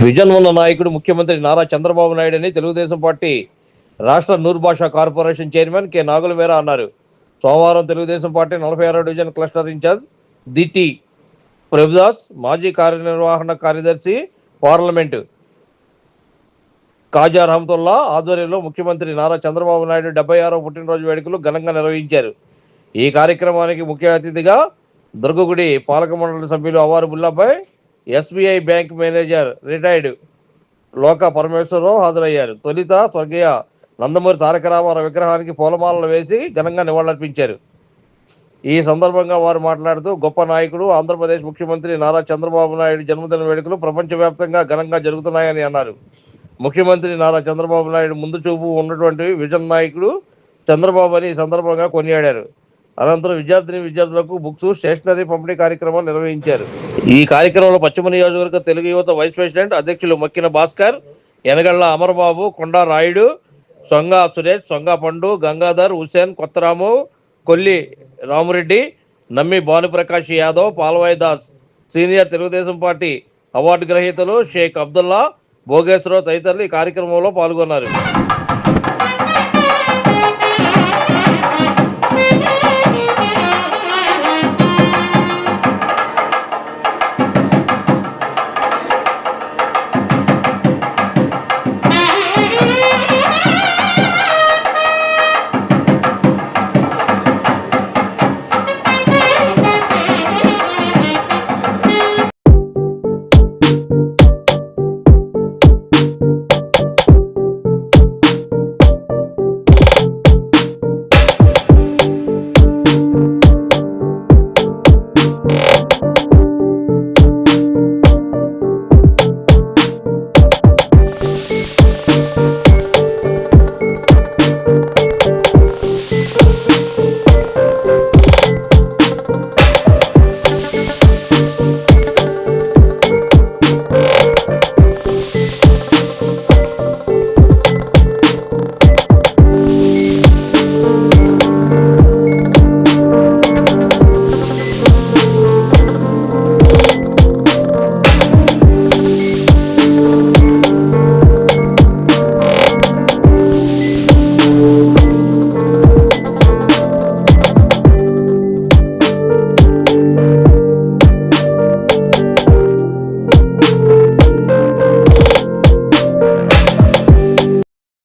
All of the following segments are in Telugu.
విజన్ ఉన్న నాయకుడు ముఖ్యమంత్రి నారా చంద్రబాబు నాయుడు అని తెలుగుదేశం పార్టీ రాష్ట్ర నూర్ భాషా కార్పొరేషన్ చైర్మన్ కె నాగులవేర అన్నారు. సోమవారం తెలుగుదేశం పార్టీ 46వ డివిజన్ క్లస్టర్ ఇన్ఛార్జ్ దిటి ప్రభుదాస్, మాజీ కార్యనిర్వహణ కార్యదర్శి పార్లమెంటు కాజా రహమతుల్లా ఆధ్వర్యంలో ముఖ్యమంత్రి నారా చంద్రబాబు నాయుడు 76వ పుట్టినరోజు వేడుకలు ఘనంగా నిర్వహించారు. ఈ కార్యక్రమానికి ముఖ్య అతిథిగా దుర్గగుడి పాలక మండలి సభ్యులు అవారు బుల్లాపై, ఎస్బీఐ బ్యాంక్ మేనేజర్ రిటైర్డ్ లోక పరమేశ్వరరావు హాజరయ్యారు. తొలిత స్వర్గీయ నందమూరి తారక రామారావు విగ్రహానికి పూలమాలలు వేసి ఘనంగా నివాళులర్పించారు. ఈ సందర్భంగా వారు మాట్లాడుతూ, గొప్ప నాయకుడు ఆంధ్రప్రదేశ్ ముఖ్యమంత్రి నారా చంద్రబాబు నాయుడు జన్మదిన వేడుకలు ప్రపంచవ్యాప్తంగా ఘనంగా జరుగుతున్నాయని అన్నారు. ముఖ్యమంత్రి నారా చంద్రబాబు నాయుడు ముందు చూపు ఉన్నటువంటి విజన్ నాయకుడు చంద్రబాబు అని ఈ సందర్భంగా కొనియాడారు. అనంతరం విద్యార్థులకు బుక్స్, స్టేషనరీ పంపిణీ కార్యక్రమాలు నిర్వహించారు. ఈ కార్యక్రమంలో పశ్చిమ నియోజకవర్గ తెలుగు యువత వైస్ ప్రెసిడెంట్ అధ్యక్షులు మక్కిన భాస్కర్, ఎనగళ్ల అమరబాబు, కొండా రాయుడు, సొంగ సురేష్, సొంగ పండు, Gangadhar, Hussain, కొత్తరాము, Kolli Ramureddy, Nammi Bhanuprakash Yadav, Palvai Das, senior Telugu Desam party award గ్రహీతలు షేక్ అబ్దుల్లా, భోగేశ్వరరావు తదితరులు ఈ కార్యక్రమంలో పాల్గొన్నారు.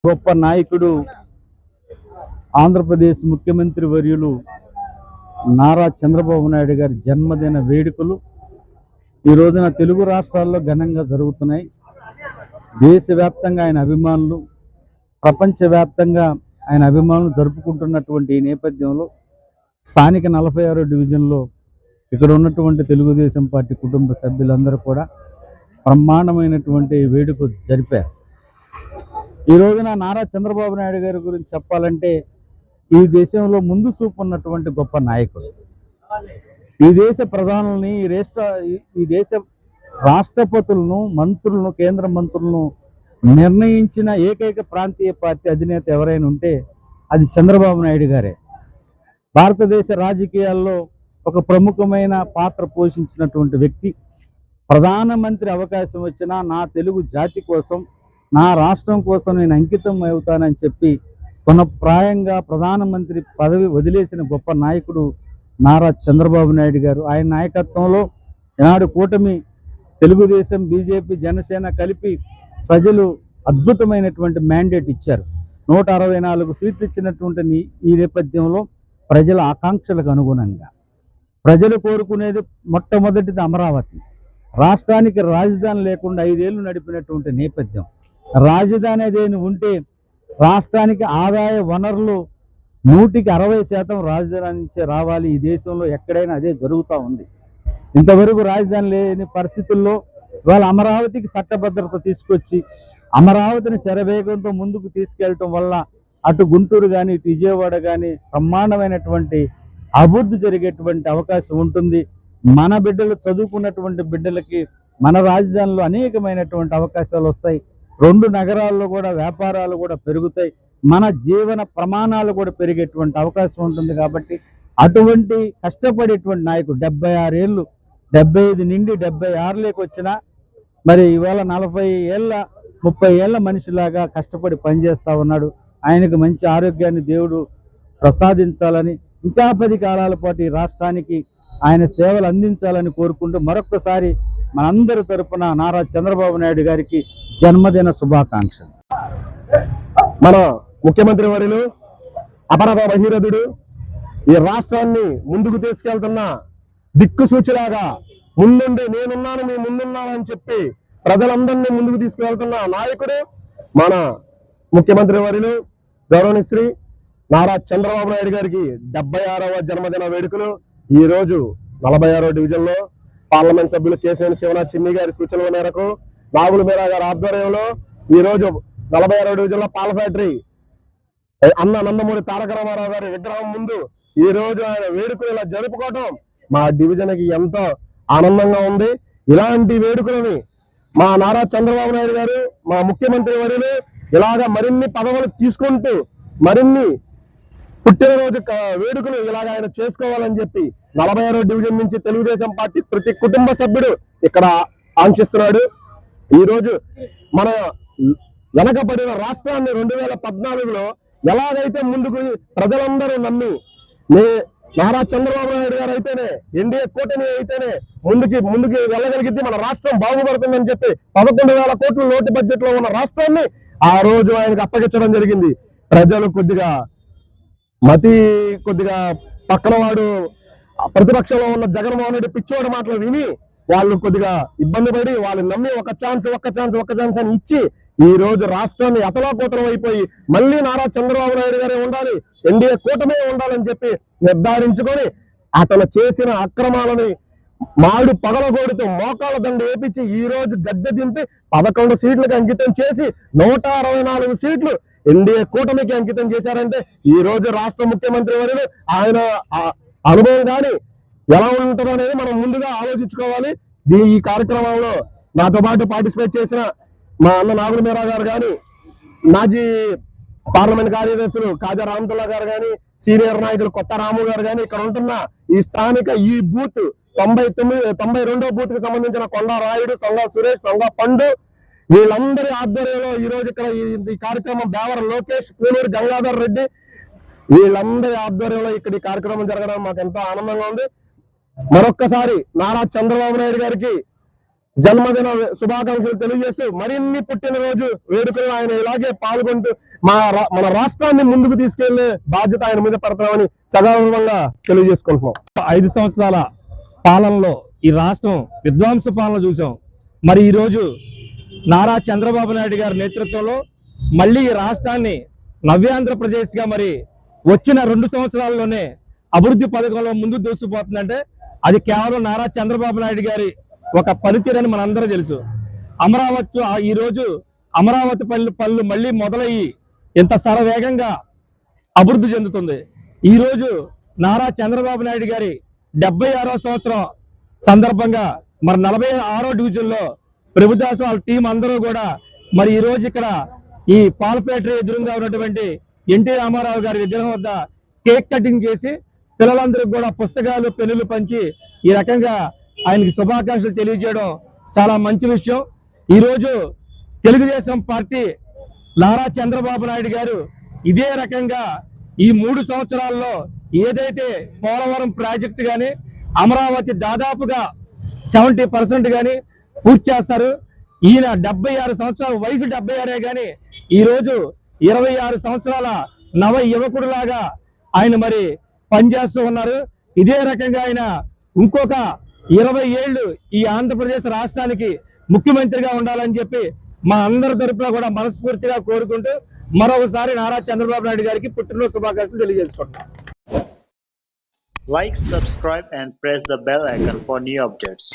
గొప్ప నాయకుడు ఆంధ్రప్రదేశ్ ముఖ్యమంత్రి వర్యులు నారా చంద్రబాబు నాయుడు గారి జన్మదిన వేడుకలు ఈ రోజున తెలుగు రాష్ట్రాల్లో ఘనంగా జరుగుతున్నాయి. దేశవ్యాప్తంగా ఆయన అభిమానులు, ప్రపంచవ్యాప్తంగా ఆయన అభిమానులు జరుపుకుంటున్నటువంటి ఈ నేపథ్యంలో స్థానిక 46వ డివిజన్లో ఇక్కడ ఉన్నటువంటి తెలుగుదేశం పార్టీ కుటుంబ సభ్యులందరూ కూడా బ్రహ్మాండమైనటువంటి వేడుక జరిపారు. ఈ రోజున నారా చంద్రబాబు నాయుడు గారి గురించి చెప్పాలంటే ఈ దేశంలో ముందు చూపు ఉన్నటువంటి గొప్ప నాయకుడు. ఈ దేశ ప్రధానుల్ని, ఈ దేశ రాష్ట్రపతులను, మంత్రులను, కేంద్ర మంత్రులను నిర్ణయించిన ఏకైక ప్రాంతీయ పార్టీ అధినేత ఎవరైనా ఉంటే అది చంద్రబాబు నాయుడు గారే. భారతదేశ రాజకీయాల్లో ఒక ప్రముఖమైన పాత్ర పోషించినటువంటి వ్యక్తి. ప్రధానమంత్రి అవకాశం వచ్చినా నా తెలుగు జాతి కోసం, నా రాష్ట్రం కోసం నేను అంకితం అవుతానని చెప్పి ప్రాయంగా ప్రధానమంత్రి పదవి వదిలేసిన గొప్ప నాయకుడు నారా చంద్రబాబు నాయుడు గారు. ఆయన నాయకత్వంలో ఈనాడు కూటమి తెలుగుదేశం, బీజేపీ, జనసేన కలిపి ప్రజలు అద్భుతమైనటువంటి మ్యాండేట్ ఇచ్చారు. 164 సీట్లు ఇచ్చినటువంటి ఈ నేపథ్యంలో ప్రజల ఆకాంక్షలకు అనుగుణంగా ప్రజలు కోరుకునేది మొట్టమొదటిది అమరావతి. రాష్ట్రానికి రాజధాని లేకుండా 5 ఏళ్ళు నడిపినటువంటి నేపథ్యం. రాజధాని అదేని ఉంటే రాష్ట్రానికి ఆదాయ వనరులు 160% రాజధాని నుంచే రావాలి. ఈ దేశంలో ఎక్కడైనా అదే జరుగుతూ ఉంది. ఇంతవరకు రాజధాని లేని పరిస్థితుల్లో ఇవాళ అమరావతికి చట్టభద్రత తీసుకొచ్చి అమరావతిని శరవేగంతో ముందుకు తీసుకెళ్ళటం వల్ల అటు గుంటూరు కానీ, ఇటు విజయవాడ కానీ బ్రహ్మాండమైనటువంటి అభివృద్ధి జరిగేటువంటి అవకాశం ఉంటుంది. మన బిడ్డలు, చదువుకున్నటువంటి బిడ్డలకి మన రాజధానిలో అనేకమైనటువంటి అవకాశాలు వస్తాయి. 2 నగరాల్లో కూడా వ్యాపారాలు కూడా పెరుగుతాయి. మన జీవన ప్రమాణాలు కూడా పెరిగేటువంటి అవకాశం ఉంటుంది. కాబట్టి అటువంటి కష్టపడేటువంటి నాయకుడు 76 ఏళ్ళు, 75 నుండి 76లోకి వచ్చిన మరి ఇవాళ 30 ఏళ్ళ మనిషిలాగా కష్టపడి పనిచేస్తా ఉన్నాడు. ఆయనకు మంచి ఆరోగ్యాన్ని దేవుడు ప్రసాదించాలని, ఇంకా 10 కాలాల పాటు ఈ రాష్ట్రానికి ఆయన సేవలు అందించాలని కోరుకుంటూ మరొక్కసారి మనందరి తరపున నారా చంద్రబాబు నాయుడు గారికి జన్మదిన శుభాకాంక్షలు. మన ముఖ్యమంత్రి వర్యులు అపరద భగీరథుడు, ఈ రాష్ట్రాన్ని ముందుకు తీసుకెళ్తున్న దిక్కుసూచిలాగా ముందుండి నేనున్నాను మీ ముందున్నాను అని చెప్పి ప్రజలందరినీ ముందుకు తీసుకువెళ్తున్న నాయకుడు మన ముఖ్యమంత్రి వర్యులు గౌరవశ్రీ నారా చంద్రబాబు నాయుడు గారికి 76వ జన్మదిన వేడుకలు ఈ రోజు 46వ డివిజన్ లో పార్లమెంట్ సభ్యులు కేశవేని శివనాథ్ చిన్ని గారి సూచనల మేరకు రాహుల్ మీరా గారి ఆధ్వర్యంలో ఈ రోజు 46వ డివిజన్ లో పాల ఫ్యాక్టరీ అన్న నందమూరి తారక రామారావు గారి విగ్రహం ముందు ఈ రోజు ఆయన వేడుకలు ఇలా జరుపుకోవటం మా డివిజన్ కి ఎంతో ఆనందంగా ఉంది. ఇలాంటి వేడుకలని మా నారా చంద్రబాబు నాయుడు గారు, మా ముఖ్యమంత్రి వర్యులు ఇలాగా మరిన్ని పదవులు తీసుకుంటూ మరిన్ని పుట్టినరోజు వేడుకలు ఇలాగ ఆయన చేసుకోవాలని చెప్పి 46వ డివిజన్ నుంచి తెలుగుదేశం పార్టీ ప్రతి కుటుంబ సభ్యుడు ఇక్కడ ఆంక్షిస్తున్నాడు. ఈ రోజు మన వెనకబడిన రాష్ట్రాన్ని 2014లో ఎలాగైతే ముందుకు ప్రజలందరూ నమ్మి నారా చంద్రబాబు నాయుడు గారు అయితేనే, ఎన్డీఏ కూటమి అయితేనే ముందుకి వెళ్ళగలిగితే మన రాష్ట్రం బాగుపడుతుందని చెప్పి 11,000 కోట్ల లోటు బడ్జెట్ లో ఉన్న రాష్ట్రాన్ని ఆ రోజు ఆయనకు అప్పగించడం జరిగింది. ప్రజలు కొద్దిగా పక్కన వాడు ప్రతిపక్షంలో ఉన్న జగన్మోహన్ రెడ్డి పిచ్చోడి మాటలు విని వాళ్ళు కొద్దిగా ఇబ్బంది పడి వాళ్ళు నమ్మి ఒక ఛాన్స్ అని ఇచ్చి ఈ రోజు రాష్ట్రాన్ని అతలాకుతలం అయిపోయి మళ్ళీ నారా చంద్రబాబు నాయుడు గారే ఉండాలి, ఎన్డీఏ కూటమే ఉండాలని చెప్పి నిర్ధారించుకొని అతను చేసిన అక్రమాలని మాడు పగలగొడుతూ మోకాళ్ళ దండ వేపించి ఈ రోజు గద్దె దింపి 11 సీట్లకు అంకితం చేసి 164 సీట్లు ఎన్డీఏ కూటమికి అంకితం చేశారంటే ఈ రోజు రాష్ట్ర ముఖ్యమంత్రి వర్యులు ఆయన అనుభవం కానీ ఎలా ఉంటుందో అనేది మనం ముందుగా ఆలోచించుకోవాలి. ఈ కార్యక్రమంలో నాతో పాటు పార్టిసిపేట్ చేసిన మా అన్న నాగుల మీరా గారు కానీ, మాజీ పార్లమెంట్ కార్యదర్శులు కాజా రామతుల్లా గారు కానీ, సీనియర్ నాయకులు కొత్త రాము గారు కానీ, ఇక్కడ ఉంటున్న ఈ స్థానిక ఈ బూత్ 92వ బూత్ కి సంబంధించిన కొండా రాయుడు, సొంగ సురేష్, సొంగ పండు వీళ్ళందరి ఆధ్వర్యంలో ఈ రోజు ఇక్కడ ఈ కార్యక్రమం దేవర లోకేష్, పూనూరు గంగాధర్ రెడ్డి వీళ్ళందరి ఆధ్వర్యంలో ఇక్కడ ఈ కార్యక్రమం జరగడం మాకు ఎంతో ఆనందంగా ఉంది. మరొక్కసారి నారా చంద్రబాబు నాయుడు గారికి జన్మదిన శుభాకాంక్షలు తెలియజేస్తూ మరిన్ని పుట్టినరోజు వేడుకలు ఆయన ఇలాగే పాల్గొంటూ మన రాష్ట్రాన్ని ముందుకు తీసుకెళ్లే బాధ్యత ఆయన మీద పడతామని సగౌరవంగా తెలియజేసుకుంటున్నాం. 5 సంవత్సరాల పాలనలో ఈ రాష్ట్రం విధ్వంస పాలన చూసాం. మరి ఈరోజు నారా చంద్రబాబు నాయుడు గారి నేతృత్వంలో మళ్ళీ ఈ రాష్ట్రాన్ని నవ్యాంధ్రప్రదేశ్ గా మరి వచ్చిన 2 సంవత్సరాల్లోనే అభివృద్ధి పథకంలో ముందు దూసుకుపోతుందంటే అది కేవలం నారా చంద్రబాబు నాయుడు గారి ఒక పనితీరని మనందరూ తెలుసు. ఈ రోజు అమరావతి పనులు మళ్ళీ మొదలయ్యి ఇంత శరవేగంగా అభివృద్ధి చెందుతుంది. ఈ రోజు నారా చంద్రబాబు నాయుడు గారి 76వ సంవత్సరం సందర్భంగా మరి 46వ డివిజన్ లో ప్రభుదాసు వాళ్ళ టీం అందరూ కూడా మరి ఈ రోజు ఇక్కడ ఈ పాల ఫ్యాక్టరీ ఎదురుగా ఉన్నటువంటి ఎన్టీ రామారావు గారి విగ్రహం వద్ద కేక్ కటింగ్ చేసి పిల్లలందరికీ కూడా పుస్తకాలు, పెన్నులు పంచి ఈ రకంగా ఆయనకి శుభాకాంక్షలు తెలియజేయడం చాలా మంచి విషయం. ఈరోజు తెలుగుదేశం పార్టీ నారా చంద్రబాబు నాయుడు గారు ఇదే రకంగా ఈ 3 సంవత్సరాల్లో ఏదైతే పోలవరం ప్రాజెక్టు కానీ అమరావతి దాదాపుగా 70% కానీ పూర్తి చేస్తారు. ఈయన 76 సంవత్సరాల వయసు 76 కానీ ఈ రోజు 26 సంవత్సరాల నవ యువకుడులాగా ఆయన మరి పనిచేస్తూ ఉన్నారు. ఇదే రకంగా ఆయన ఇంకొక 20 ఏళ్ళు ఈ ఆంధ్రప్రదేశ్ రాష్ట్రానికి ముఖ్యమంత్రిగా ఉండాలని చెప్పి మా అందరి తరపున కూడా మనస్ఫూర్తిగా కోరుకుంటూ మరొకసారి నారా చంద్రబాబు నాయుడు గారికి పుట్టినరోజు శుభాకాంక్షలు తెలియజేసుకుంటున్నాం. Like, subscribe and press the bell icon for new updates.